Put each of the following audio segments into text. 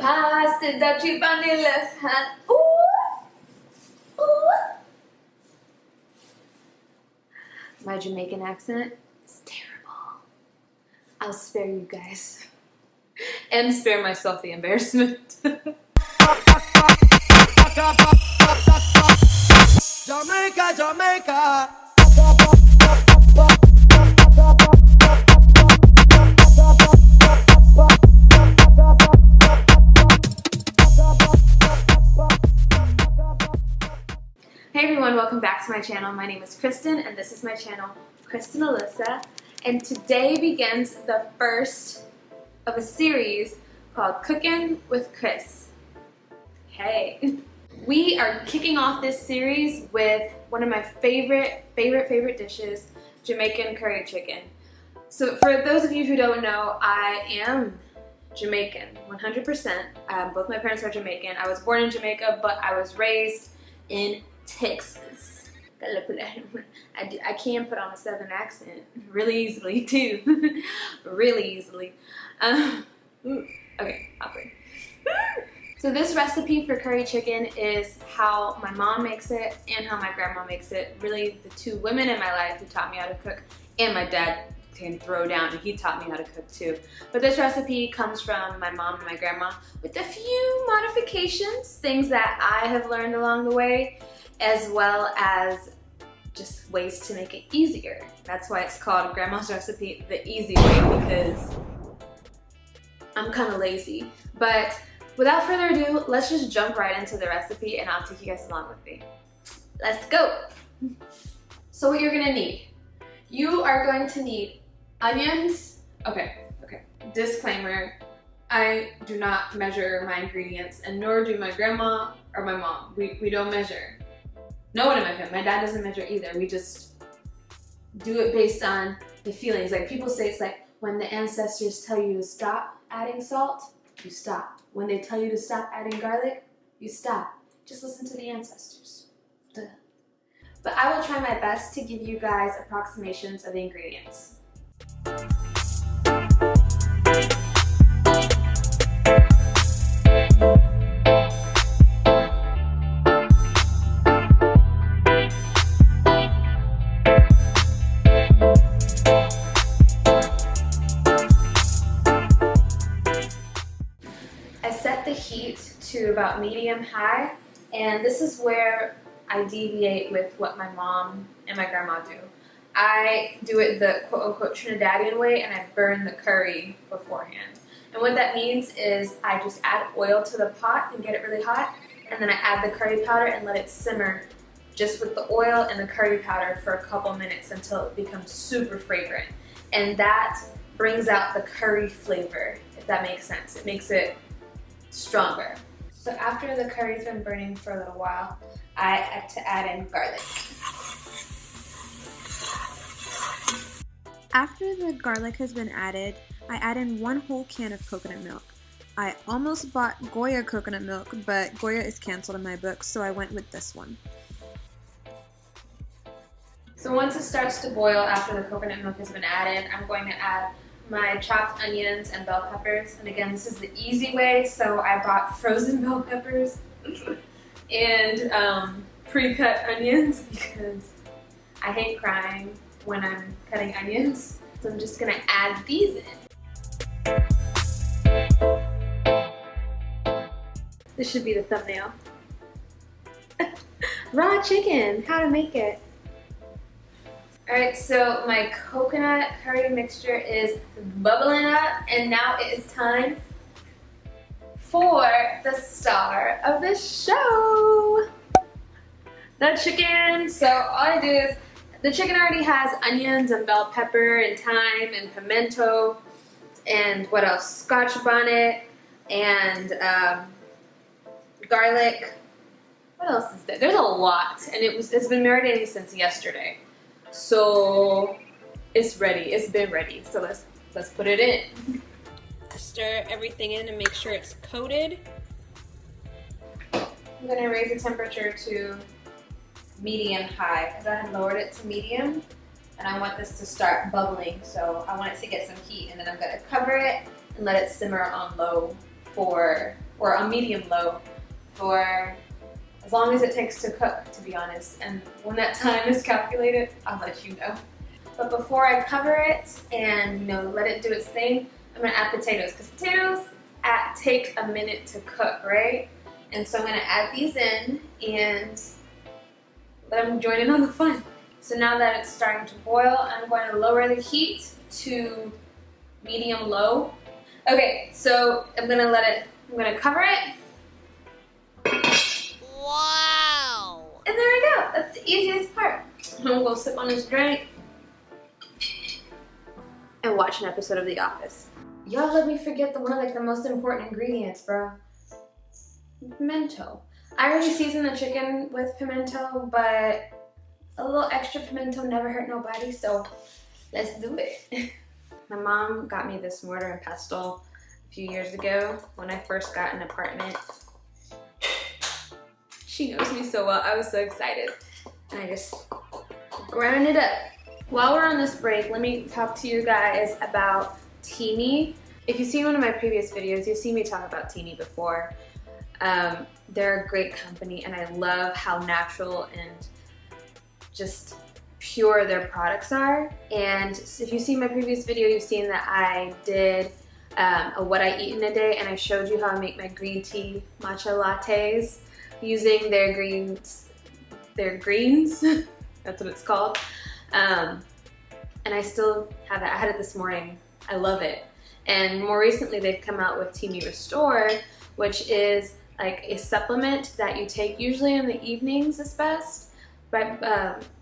Pasta that cheap on the left hand. Ooh. Ooh. My Jamaican accent is terrible. I'll spare you guys. And spare myself the embarrassment. Jamaica, Jamaica. Hey everyone, welcome back to my channel. My name is Krysten and this is my channel, Krysten Alyssa. And today begins the first of a series called Cooking with Chris. Hey. We are kicking off this series with one of my favorite dishes, Jamaican curry chicken. So for those of you who don't know, I am Jamaican, 100%. Both my parents are Jamaican. I was born in Jamaica, but I was raised in Texas. I can put on a southern accent really easily too. Really easily. Okay, awkward. So this recipe for curry chicken is how my mom makes it and how my grandma makes it. Really the two women in my life who taught me how to cook, and my dad can throw down and he taught me how to cook too. But this recipe comes from my mom and my grandma with a few modifications, things that I have learned along the way, as well as just ways to make it easier. That's why it's called Grandma's Recipe the Easy Way, because I'm kind of lazy. But without further ado, let's just jump right into the recipe and I'll take you guys along with me. Let's go! So what you're gonna need. You are going to need onions. Okay. Disclaimer, I do not measure my ingredients and nor do my grandma or my mom. We don't measure. No one in my family. My dad doesn't measure either. We just do it based on the feelings. Like people say it's like when the ancestors tell you to stop adding salt, you stop. When they tell you to stop adding garlic, you stop. Just listen to the ancestors. Duh. But I will try my best to give you guys approximations of the ingredients. I set the heat to about medium-high, and this is where I deviate with what my mom and my grandma do. I do it the quote-unquote Trinidadian way, and I burn the curry beforehand. And what that means is I just add oil to the pot and get it really hot, and then I add the curry powder and let it simmer just with the oil and the curry powder for a couple minutes until it becomes super fragrant. And that brings out the curry flavor, if that makes sense. It makes it stronger. So after the curry's been burning for a little while, I have to add in garlic. After the garlic has been added, I add in 1 whole can of coconut milk. I almost bought Goya coconut milk, but Goya is canceled in my book, so I went with this one. So once it starts to boil after the coconut milk has been added, I'm going to add my chopped onions and bell peppers. And again, this is the easy way, so I bought frozen bell peppers and pre-cut onions because I hate crying when I'm cutting onions. So I'm just gonna add these in. This should be the thumbnail. Raw chicken, how to make it. Alright, so my coconut curry mixture is bubbling up, and now it is time for the star of the show, the chicken. So all I do is, the chicken already has onions and bell pepper and thyme and pimento and what else? Scotch bonnet and garlic. What else is there? There's a lot, and it's been marinating since yesterday. So it's ready. It's been ready. So let's put it in. Stir everything in and make sure it's coated. I'm gonna raise the temperature to medium-high because I had lowered it to medium, and I want this to start bubbling. So I want it to get some heat, and then I'm gonna cover it and let it simmer on low for or a medium low for as long as it takes to cook, to be honest. And when that time is calculated, I'll let you know. But before I cover it and let it do its thing, I'm gonna add potatoes, because potatoes take a minute to cook, right? And so I'm gonna add these in and let them join in on the fun. So now that it's starting to boil, I'm going to lower the heat to medium low. Okay, so I'm gonna cover it. Wow! And there we go. That's the easiest part. I'm gonna go sip on this drink and watch an episode of The Office. Y'all let me forget one of the most important ingredients, bro. Pimento. I already seasoned the chicken with pimento, but a little extra pimento never hurt nobody, so let's do it. My mom got me this mortar and pestle a few years ago when I first got an apartment. She knows me so well. I was so excited. And I just ground it up. While we're on this break, let me talk to you guys about TEAMI. If you've seen one of my previous videos, you've seen me talk about TEAMI before. They're a great company, and I love how natural and just pure their products are. And if you've seen my previous video, you've seen that I did a what I eat in a day, and I showed you how I make my green tea matcha lattes using their greens, that's what it's called. And I still have it. I had it this morning. I love it. And more recently, they've come out with TEAMI Restore, which is like a supplement that you take usually in the evenings is best, but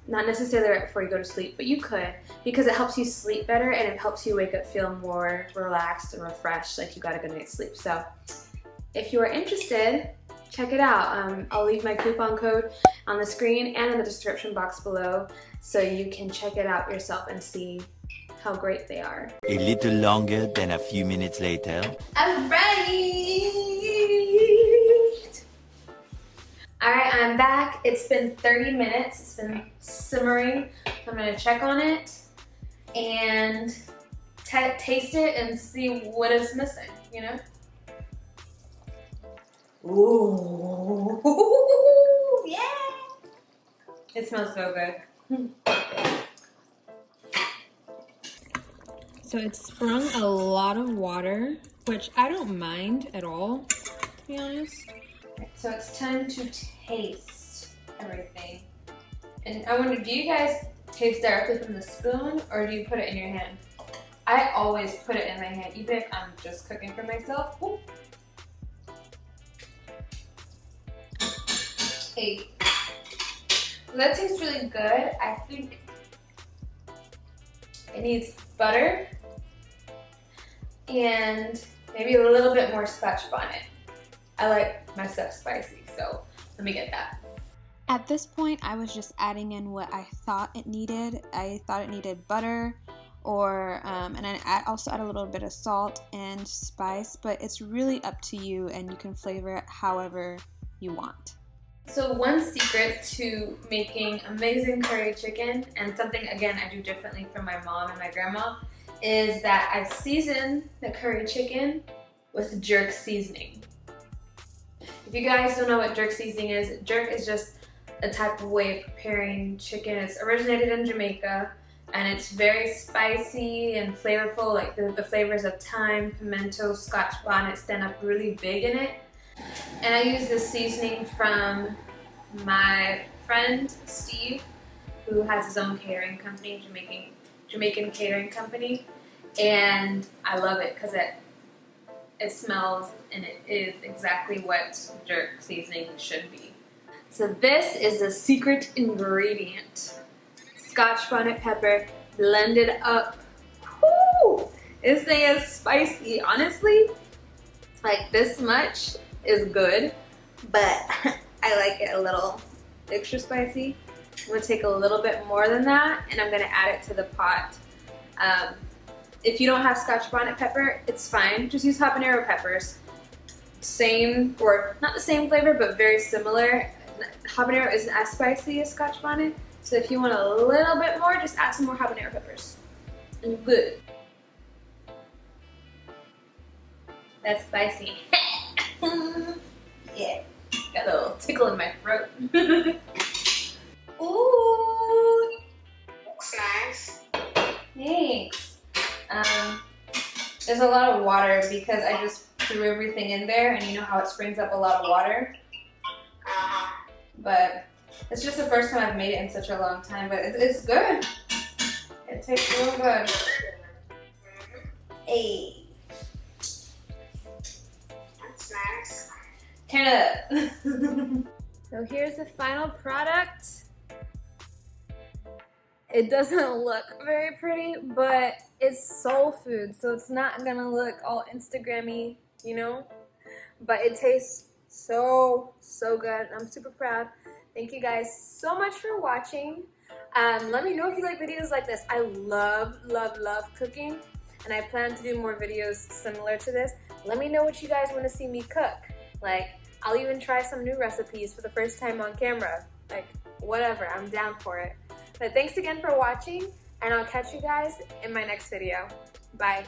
not necessarily right before you go to sleep, but you could, because it helps you sleep better and it helps you wake up feel more relaxed and refreshed, like you got a good night's sleep. So if you are interested, check it out. I'll leave my coupon code on the screen and in the description box below so you can check it out yourself and see how great they are. A little longer than a few minutes later. I'm ready! Alright, I'm back. It's been 30 minutes. It's been simmering. I'm gonna check on it and taste it and see what is missing, Ooh, yeah! It smells so good. So it sprung a lot of water, which I don't mind at all, to be honest. So it's time to taste everything. And I wonder, do you guys taste directly from the spoon or do you put it in your hand? I always put it in my hand, even if I'm just cooking for myself. Ooh. Hey. So that tastes really good. I think it needs butter and maybe a little bit more scotch bonnet. I like my stuff spicy, so let me get that. At this point, I was just adding in what I thought it needed. I thought it needed butter, and I also add a little bit of salt and spice, but it's really up to you, and you can flavor it however you want. So one secret to making amazing curry chicken, and something again I do differently from my mom and my grandma, is that I season the curry chicken with jerk seasoning. If you guys don't know what jerk seasoning is, jerk is just a type of way of preparing chicken. It's originated in Jamaica, and it's very spicy and flavorful. Like the flavors of thyme, pimento, scotch bonnet stand up really big in it. And I use this seasoning from my friend Steve, who has his own catering company, Jamaican catering company, and I love it because it smells and it is exactly what jerk seasoning should be. So this is the secret ingredient. Scotch bonnet pepper blended up. Woo! This thing is spicy. Honestly, like this much is good, but I like it a little extra spicy. I'm gonna take a little bit more than that and I'm gonna add it to the pot. If you don't have scotch bonnet pepper, it's fine. Just use habanero peppers. Same, or not the same flavor, but very similar. Habanero isn't as spicy as scotch bonnet, so if you want a little bit more, just add some more habanero peppers. And you're good. That's spicy. Yeah, got a little tickle in my throat. Ooh, Looks nice. thanks. There's a lot of water because I just threw everything in there, and you know how it springs up a lot of water. But it's just the first time I've made it in such a long time, but it's good. It tastes real good. Hey. That's nice. Turn it up. So here's the final product. It doesn't look very pretty, but it's soul food, so it's not gonna look all Instagram-y, you know? But it tastes so good. I'm super proud. Thank you guys so much for watching. Let me know if you like videos like this. I love cooking, and I plan to do more videos similar to this. Let me know what you guys want to see me cook. Like, I'll even try some new recipes for the first time on camera. Like, whatever, I'm down for it. But thanks again for watching, and I'll catch you guys in my next video. Bye.